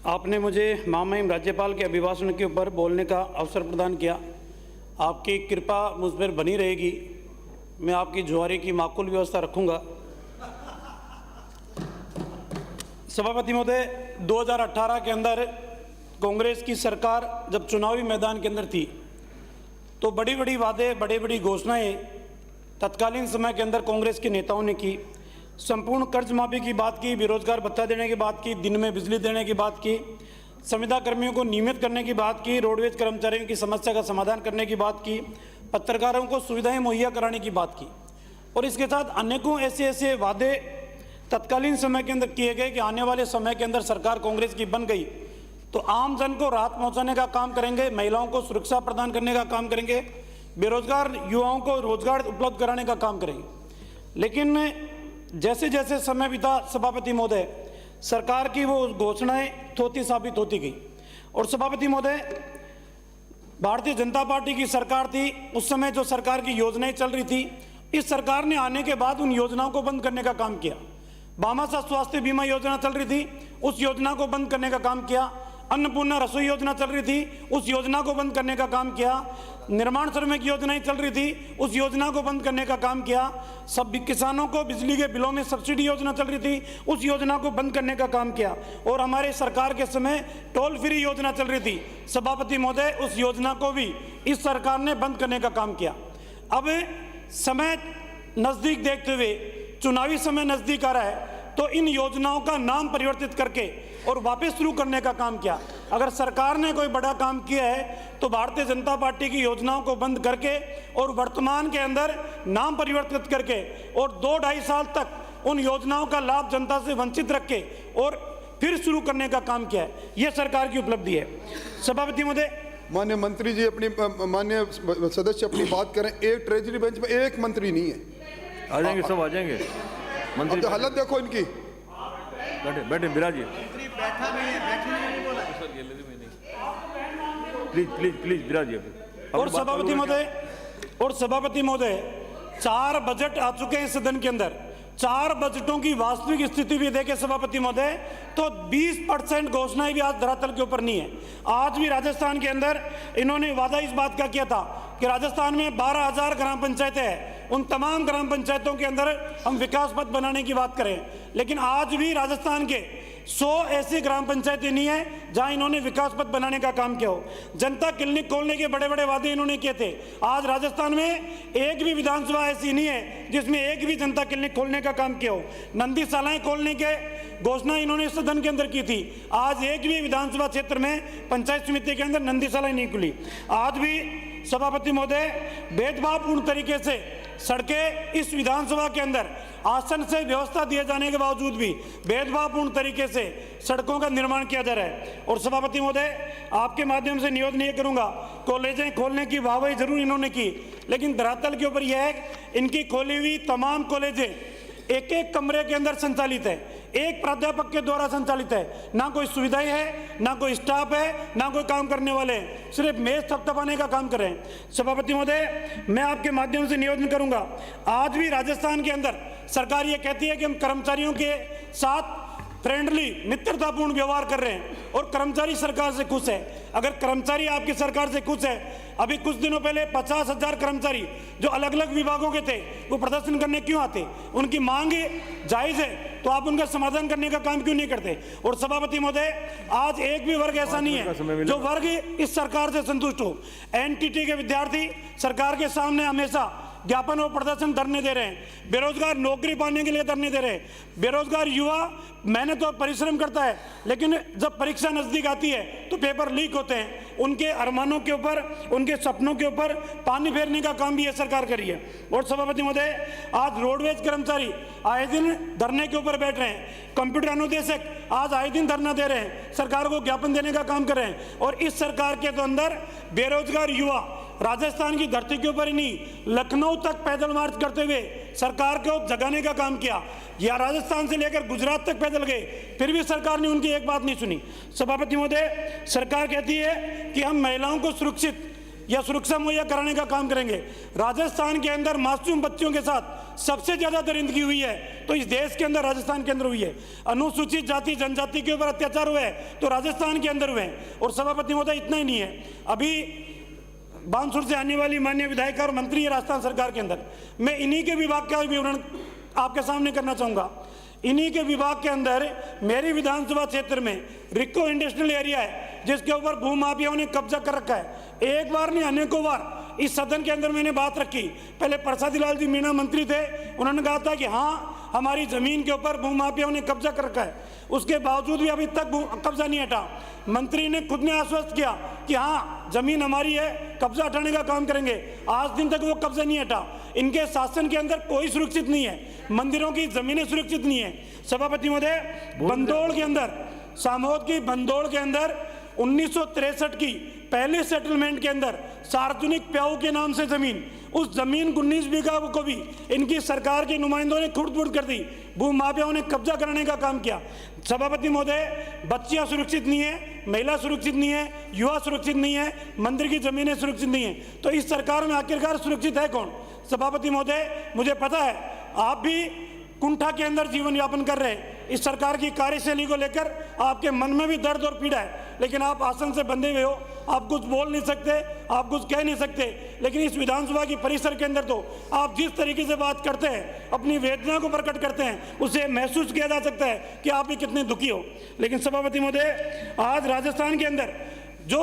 आपने मुझे महामहिम राज्यपाल के अभिभाषण के ऊपर बोलने का अवसर प्रदान किया। आपकी कृपा मुझ पर बनी रहेगी। मैं आपकी जुआरी की माकूल व्यवस्था रखूंगा। सभापति महोदय, 2018 के अंदर कांग्रेस की सरकार जब चुनावी मैदान के अंदर थी तो बड़ी बड़ी वादे, बड़ी बड़ी घोषणाएं तत्कालीन समय के अंदर कांग्रेस के नेताओं ने की। संपूर्ण कर्ज माफी की बात की, बेरोजगार भत्ता देने की बात की, दिन में बिजली देने की बात की, संविदा कर्मियों को नियमित करने की बात की, रोडवेज कर्मचारियों की समस्या का समाधान करने की बात की, पत्रकारों को सुविधाएं मुहैया कराने की बात की। और इसके साथ अनेकों ऐसे वादे तत्कालीन समय के अंदर किए गए कि आने वाले समय के अंदर सरकार कांग्रेस की बन गई तो आम जन को राहत पहुंचाने का काम करेंगे, महिलाओं को सुरक्षा प्रदान करने का काम करेंगे, बेरोजगार युवाओं को रोजगार उपलब्ध कराने का काम करेंगे। लेकिन जैसे जैसे समय बीता सभापति महोदय, सरकार की वो घोषणाएं थोथी साबित होती गई। और सभापति महोदय, भारतीय जनता पार्टी की सरकार थी, उस समय जो सरकार की योजनाएं चल रही थी, इस सरकार ने आने के बाद उन योजनाओं को बंद करने का काम किया। भामाशाह स्वास्थ्य बीमा योजना चल रही थी, उस योजना को बंद करने का काम किया। अन्नपूर्णा रसोई योजना चल रही थी, उस योजना को बंद करने का काम किया। निर्माण श्रमिक योजनाएं चल रही थी, उस योजना को बंद करने का काम किया। सब किसानों को बिजली के बिलों में सब्सिडी योजना चल रही थी, उस योजना को बंद करने का काम किया। और हमारे सरकार के समय टोल फ्री योजना चल रही थी, सभापति महोदय, उस योजना को भी इस सरकार ने बंद करने का काम किया। अब समय नजदीक देखते हुए, चुनावी समय नजदीक आ रहा है, तो इन योजनाओं का नाम परिवर्तित करके और वापस शुरू करने का काम किया। अगर सरकार ने कोई बड़ा काम किया है तो भारतीय जनता पार्टी की योजनाओं को बंद करके और वर्तमान के अंदर नाम परिवर्तित करके और 2-2.5 साल तक उन योजनाओं का लाभ जनता से वंचित रख के और फिर शुरू करने का काम किया है। यह सरकार की उपलब्धि है। सभापति महोदय, माननीय मंत्री जी अपनी, माननीय सदस्य अपनी बात करें। एक ट्रेजरी बेंच में एक मंत्री नहीं है। आ जाएंगे, सब आ जाएंगे मंत्री। तो हालत देखो इनकी। बैठे बैठे बिराजिए। प्लीज प्लीज प्लीज बिराजिए। और सभापति महोदय, 4 बजट आ चुके हैं सदन के अंदर। 4 बजटों की वास्तविक स्थिति भी देखे सभापति महोदय तो 20% घोषणाएं भी आज धरातल के ऊपर नहीं है। आज भी राजस्थान के अंदर इन्होंने वादा इस बात का किया था कि राजस्थान में 12,000 ग्राम पंचायतें हैं, उन तमाम ग्राम पंचायतों के अंदर हम विकास पथ बनाने की बात करें। लेकिन आज भी राजस्थान के 100 ऐसी ग्राम पंचायतें नहीं है जहां इन्होंने विकास पथ बनाने का काम किया हो। जनता क्लिनिक खोलने के बड़े बड़े वादे इन्होंने किए थे। आज राजस्थान में एक भी विधानसभा ऐसी नहीं है जिसमें एक भी जनता क्लिनिक खोलने का काम किया हो। नंदीशालाएं खोलने के घोषणा इन्होंने सदन के अंदर की थी। आज एक भी विधानसभा क्षेत्र में पंचायत समिति के अंदर नंदीशालाएं नहीं खुली। आज भी सभापति महोदय, भेदभावपूर्ण तरीके से सड़कें इस विधानसभा के अंदर आसन से व्यवस्था दिए जाने के बावजूद भी भेदभावपूर्ण तरीके से सड़कों का निर्माण किया जा रहा है। और सभापति महोदय, आपके माध्यम से निवेदन ये करूंगा, कॉलेजें खोलने की वाहवाही जरूर इन्होंने की, लेकिन धरातल के ऊपर यह है इनकी खोली हुई तमाम कॉलेजें एक कमरे के अंदर संचालित है, एक प्राध्यापक के द्वारा संचालित है। ना कोई सुविधाएं है, ना कोई स्टाफ है, ना कोई काम करने वाले हैं, सिर्फ मेज थपथपाने का काम कर रहे हैं। सभापति महोदय, मैं आपके माध्यम से निवेदन करूंगा, आज भी राजस्थान के अंदर सरकार ये कहती है कि हम कर्मचारियों के साथ फ्रेंडली, मित्रतापूर्ण व्यवहार कर रहे हैं और कर्मचारी सरकार से खुश है। अगर कर्मचारी आपकी सरकार से खुश है, अभी कुछ दिनों पहले 50,000 कर्मचारी जो अलग अलग विभागों के थे वो प्रदर्शन करने क्यों आते? उनकी मांग जायज है तो आप उनका समाधान करने का काम क्यों नहीं करते? और सभापति महोदय, आज एक भी वर्ग ऐसा नहीं है जो वर्ग इस सरकार से संतुष्ट हो। एनटीटी के विद्यार्थी सरकार के सामने हमेशा ज्ञापन और प्रदर्शन धरने दे रहे हैं, बेरोजगार नौकरी पाने के लिए धरने दे रहे हैं। बेरोजगार युवा मेहनत और परिश्रम करता है, लेकिन जब परीक्षा नजदीक आती है तो पेपर लीक होते हैं। उनके अरमानों के ऊपर, उनके सपनों के ऊपर पानी फेरने का काम भी यह सरकार कर रही है। और सभापति महोदय, आज रोडवेज कर्मचारी आए दिन धरने के ऊपर बैठ रहे हैं, कंप्यूटर अनुदेशक आज आए दिन धरना दे रहे हैं, सरकार को ज्ञापन देने का काम कर रहे हैं। और इस सरकार के तो अंदर बेरोजगार युवा राजस्थान की धरती के ऊपर ही नहीं, लखनऊ तक पैदल मार्च करते हुए सरकार को जगाने का काम किया, या राजस्थान से लेकर गुजरात तक पैदल गए, फिर भी सरकार ने उनकी एक बात नहीं सुनी। सभापति महोदय, सरकार कहती है कि हम महिलाओं को सुरक्षित या सुरक्षा मुहैया कराने का काम करेंगे। राजस्थान के अंदर मासूम बच्चियों के साथ सबसे ज्यादा दरिंदगी हुई है तो इस देश के अंदर राजस्थान के अंदर हुई है। अनुसूचित जाति जनजाति के ऊपर अत्याचार हुए हैं तो राजस्थान के अंदर हुए हैं। और सभापति महोदय, इतना ही नहीं है, अभी बानसूर से आने वाली माननीय विधायक और मंत्री है राजस्थान सरकार के अंदर, मैं इन्हीं के विभाग का विवरण आपके सामने करना चाहूंगा। इन्हीं के विभाग के अंदर मेरी विधानसभा क्षेत्र में रिको इंडस्ट्रियल एरिया है जिसके ऊपर भूमाफियाओं ने कब्जा कर रखा है। एक बार नहीं अनेकों बार इस सदन के अंदर मैंने बात रखी। पहले प्रसादी लाल जी मीणा मंत्री थे, उन्होंने कहा था कि हाँ हमारी जमीन के ऊपर भूमाफियाओं ने कब्जा कर रखा है, उसके बावजूद भी अभी तक कब्जा नहीं हटा। मंत्री ने खुद ने आश्वस्त किया कि हाँ जमीन हमारी है, कब्जा हटाने का काम करेंगे। आज दिन तक वो कब्जा नहीं हटा। इनके शासन के अंदर कोई सुरक्षित नहीं है, मंदिरों की जमीनें सुरक्षित नहीं है। सभापति महोदय, बंदौड़ के अंदर, सामोद की बंदौड़ के अंदर 1963 की पहले सेटलमेंट के अंदर सार्वजनिक प्याऊ के नाम से जमीन, उस जमीन 19 बीघा को भी इनकी सरकार के नुमाइंदों ने खुर्द-बुर्द कर दी, भूमाफियाओं ने कब्जा कराने का काम किया। सभापति महोदय, बच्चियां सुरक्षित नहीं है, महिला सुरक्षित नहीं है, युवा सुरक्षित नहीं है, मंदिर की जमीनें सुरक्षित नहीं है, तो इस सरकार में आखिरकार सुरक्षित है कौन? सभापति महोदय, मुझे पता है आप भी कुंठा के अंदर जीवन यापन कर रहे हैं। इस सरकार की कार्यशैली को लेकर आपके मन में भी दर्द और पीड़ा है, लेकिन आप आसन से बंधे हुए हो, आप कुछ बोल नहीं सकते, आप कुछ कह नहीं सकते। लेकिन इस विधानसभा की परिसर के अंदर तो आप जिस तरीके से बात करते हैं, अपनी वेदना को प्रकट करते हैं, उसे महसूस किया जा सकता है कि आप भी कितने दुखी हो। लेकिन सभापति महोदय, आज राजस्थान के अंदर जो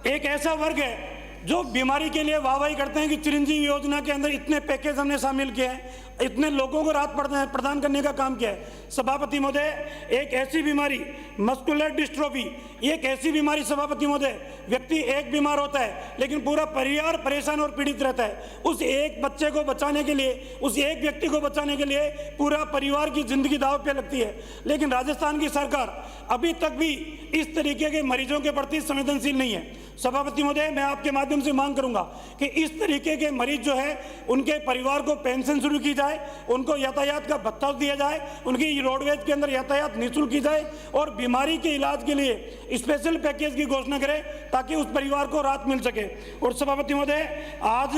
एक ऐसा वर्ग है जो बीमारी के लिए वाहवाही करते हैं कि चिरंजीवी योजना के अंदर इतने पैकेज हमने शामिल किए हैं, इतने लोगों को राहत प्रदान करने का काम किया है। सभापति महोदय, एक ऐसी बीमारी मस्कुलर डिस्ट्रोफी, एक ऐसी बीमारी सभापति महोदय, व्यक्ति एक बीमार होता है लेकिन पूरा परिवार परेशान और पीड़ित रहता है। उस एक बच्चे को बचाने के लिए, उस एक व्यक्ति को बचाने के लिए पूरा परिवार की जिंदगी दांव पे लगती है। लेकिन राजस्थान की सरकार अभी तक भी इस तरीके के मरीजों के प्रति संवेदनशील नहीं है। सभापति महोदय, मैं आपके माध्यम से मांग करूंगा कि इस तरीके के मरीज जो है उनके परिवार को पेंशन शुरू की जाए, उनको यातायात का भत्ता दिया जाए, उनकी रोडवेज के अंदर यातायात निःशुल्क की जाए और बीमारी के इलाज के लिए स्पेशल पैकेज की घोषणा करें ताकि उस परिवार को राहत मिल सके। और सभापति महोदय, आज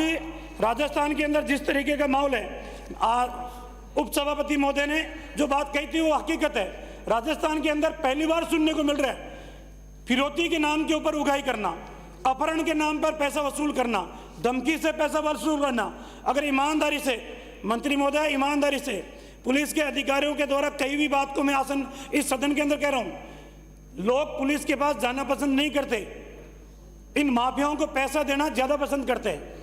राजस्थान के अंदर जिस तरीके का माहौल है, उप सभापति महोदय ने जो बात कही थी वो हकीकत है। राजस्थान के अंदर पहली बार सुनने को मिल रहा है फिरौती के नाम के ऊपर उगाही करना, अपहरण के नाम पर पैसा वसूल करना, धमकी से पैसा वसूल करना। अगर ईमानदारी से, मंत्री महोदय, ईमानदारी से पुलिस के अधिकारियों के द्वारा कई भी बात को मैं इस सदन के अंदर कह रहा हूं, लोग पुलिस के पास जाना पसंद नहीं करते, इन माफियाओं को पैसा देना ज्यादा पसंद करते हैं,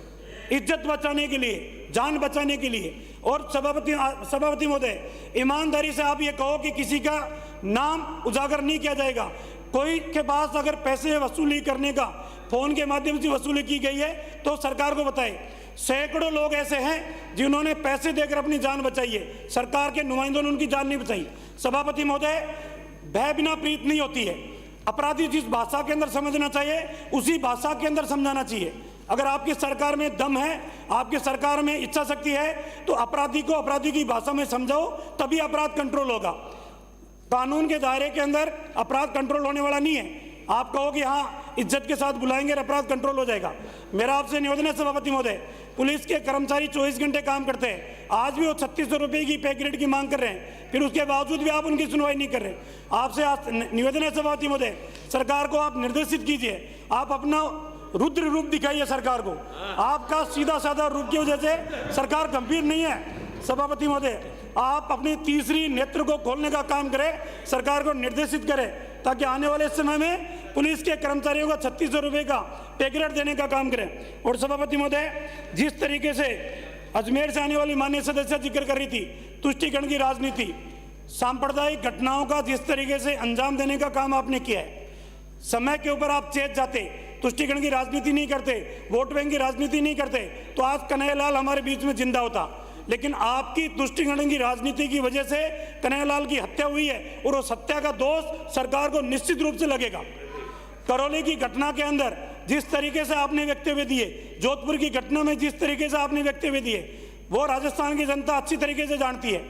इज्जत बचाने के लिए, जान बचाने के लिए। और सभापति महोदय, ईमानदारी से आप ये कहो कि किसी का नाम उजागर नहीं किया जाएगा। कोई के पास अगर पैसे वसूली करने का फोन के माध्यम से वसूली की गई है तो सरकार को बताए। सैकड़ों लोग ऐसे हैं जिन्होंने पैसे देकर अपनी जान बचाई है, सरकार के नुमाइंदों ने उनकी जान नहीं बचाई। सभापति महोदय, भय बिना प्रीत नहीं होती है। अपराधी जिस भाषा के अंदर समझना चाहिए उसी भाषा के अंदर समझाना चाहिए। अगर आपकी सरकार में दम है, आपकी सरकार में इच्छा शक्ति है, तो अपराधी को अपराधी की भाषा में समझाओ, तभी अपराध कंट्रोल होगा। कानून के दायरे के अंदर अपराध कंट्रोल होने वाला नहीं है। आप कहो कि हाँ इज्जत के साथ बुलाएंगे और अपराध कंट्रोल हो जाएगा। मेरा आपसे निवेदन है सभापति महोदय, पुलिस के कर्मचारी 24 घंटे काम करते हैं, आज भी वो 3600 रुपये की पे ग्रेड की मांग कर रहे हैं, फिर उसके बावजूद भी आप उनकी सुनवाई नहीं कर रहे। आपसे निवेदन है सभापति महोदय, सरकार को आप निर्देशित कीजिए, आप अपना रुद्र रूप दिखाइए सरकार को। आपका सीधा साधा रूप की वजह से सरकार गंभीर नहीं है। सभापति महोदय, आप अपनी तीसरी नेत्र को खोलने का काम करें, सरकार को निर्देशित करें ताकि आने वाले समय में पुलिस के कर्मचारियों को 3600 रुपये का पे ग्रेड देने का काम करें। और सभापति महोदय, जिस तरीके से अजमेर से आने वाली माननीय सदस्य जिक्र कर रही थी, तुष्टिकरण की राजनीति, सांप्रदायिक घटनाओं का जिस तरीके से अंजाम देने का काम आपने किया है, समय के ऊपर आप चेत जाते, तुष्टिकरण की राजनीति नहीं करते, वोट बैंक की राजनीति नहीं करते, तो आज कन्हैयालाल हमारे बीच में जिंदा होता। लेकिन आपकी तुष्टिकरण की राजनीति की वजह से कन्हैयालाल की हत्या हुई है और उस हत्या का दोष सरकार को निश्चित रूप से लगेगा। करौली की घटना के अंदर जिस तरीके से आपने वक्तव्य दिए, जोधपुर की घटना में जिस तरीके से आपने वक्तव्य दिए, वो राजस्थान की जनता अच्छी तरीके से जानती है।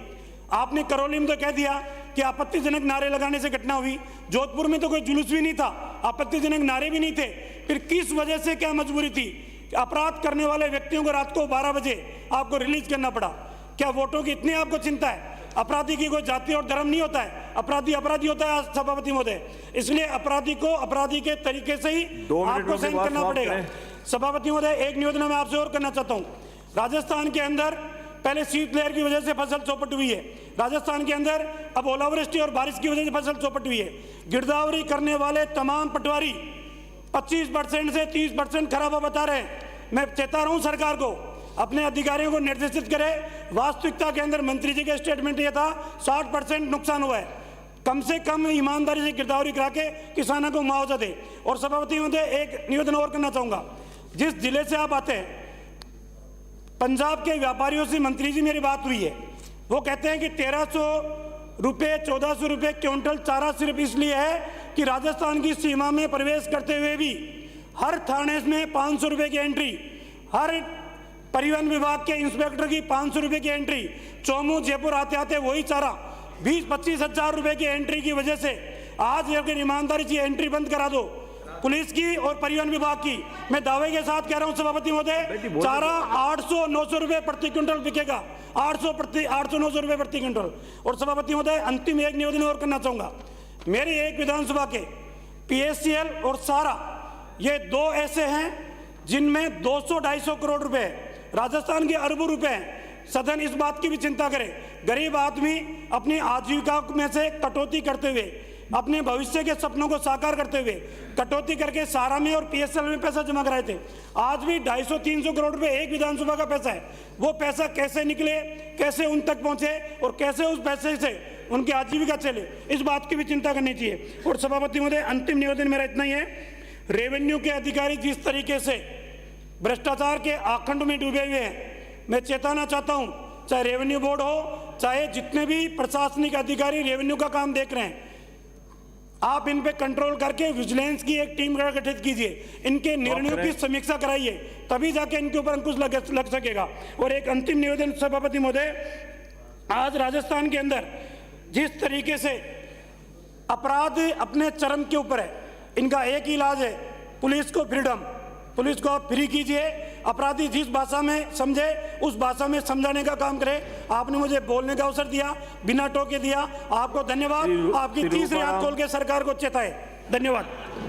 आपने करौली में तो कह दिया कि आपत्तिजनक नारे लगाने से घटना हुई, जोधपुर में तो कोई जुलूस भी नहीं था, आपत्तिजनक नारे भी नहीं थे, फिर किस वजह से क्या मजबूरी थी कि अपराध करने वाले व्यक्तियों को रात को 12 बजे आपको रिलीज करना पड़ा? क्या वोटों की इतनी आपको चिंता है? अपराधी की कोई जाति और धर्म नहीं होता है, अपराधी अपराधी होता है सभापति महोदय। इसलिए अपराधी को अपराधी के तरीके से ही 2 मिनट आपको में सहन बात करना समाप्त पड़ेगा। करें। सभापति महोदय, एक निवेदन मैं आपसे और करना चाहता हूँ। राजस्थान के अंदर पहले शीतलहर की वजह से फसल चौपट हुई है, राजस्थान के अंदर अब ओलावृष्टि और बारिश की वजह से फसल चौपट हुई है। गिरदावरी करने वाले तमाम पटवारी 25% से 30% खराबा बता रहे हैं। मैं चेता रहा हूं सरकार को, अपने अधिकारियों को निर्देशित करे। वास्तविकता के अंदर मंत्री जी का स्टेटमेंट यह था 60% नुकसान हुआ है। कम से कम ईमानदारी से गिरदावरी करा के किसानों को मुआवजा दे। और सभापति महोदय, एक निवेदन और करना चाहूंगा। जिस जिले से आप आते हैं, पंजाब के व्यापारियों से मंत्री जी मेरी बात हुई है, वो कहते हैं कि 1300 रुपये 1400 रुपये क्विंटल चारा सिर्फ इसलिए है कि राजस्थान की सीमा में प्रवेश करते हुए भी हर थाने में 500 रुपये की एंट्री, हर परिवहन विभाग के इंस्पेक्टर की 500 रुपये की एंट्री, चौमू जयपुर आते आते वही चारा 20-25 हजार रुपये की एंट्री की वजह से आज अगर ईमानदारी से एंट्री बंद करा दो पुलिस की और परिवहन विभाग की, मैं दावे के साथ कह रहा हूं सभापति महोदय, चारा 800-900 रुपये प्रति क्विंटल बिकेगा। 800-900 रुपये प्रति क्विंटल। और सभापति महोदय, अंतिम एक निवेदन और करना चाहूंगा। मेरी एक विधानसभा के पीएससीएल और सारा, ये दो ऐसे हैं जिनमें 200-250 करोड़ रुपए, राजस्थान के अरबों रुपए हैं। सदन इस बात की भी चिंता करे, गरीब आदमी अपनी आजीविका में से कटौती करते हुए, अपने भविष्य के सपनों को साकार करते हुए कटौती करके सारा में और पीएसएल में पैसा जमा कराए थे। आज भी 250-300 करोड़ रुपए एक विधानसभा का पैसा है। वो पैसा कैसे निकले, कैसे उन तक पहुंचे और कैसे उस पैसे से उनकी आजीविका चले, इस बात की भी चिंता करनी चाहिए। और सभापति महोदय, अंतिम निवेदन मेरा इतना ही है। रेवेन्यू के अधिकारी जिस तरीके से भ्रष्टाचार के आखंड में डूबे हुए हैं, मैं चेताना चाहता हूं, चाहे रेवेन्यू बोर्ड हो, चाहे जितने भी प्रशासनिक अधिकारी रेवेन्यू का काम देख रहे हैं, आप इन पे कंट्रोल करके विजिलेंस की एक टीम गठित कीजिए, इनके निर्णयों की समीक्षा कराइए, तभी जाके इनके ऊपर अंकुश लग सकेगा। और एक अंतिम निवेदन सभापति महोदय, आज राजस्थान के अंदर जिस तरीके से अपराध अपने चरम के ऊपर है, इनका एक ही इलाज है, पुलिस को फ्रीडम, पुलिस को आप फ्री कीजिए। अपराधी जिस भाषा में समझे उस भाषा में समझाने का काम करे। आपने मुझे बोलने का अवसर दिया, बिना टोके दिया, आपको धन्यवाद। आपकी तीसरी हाथ खोल के सरकार को चेताए, धन्यवाद।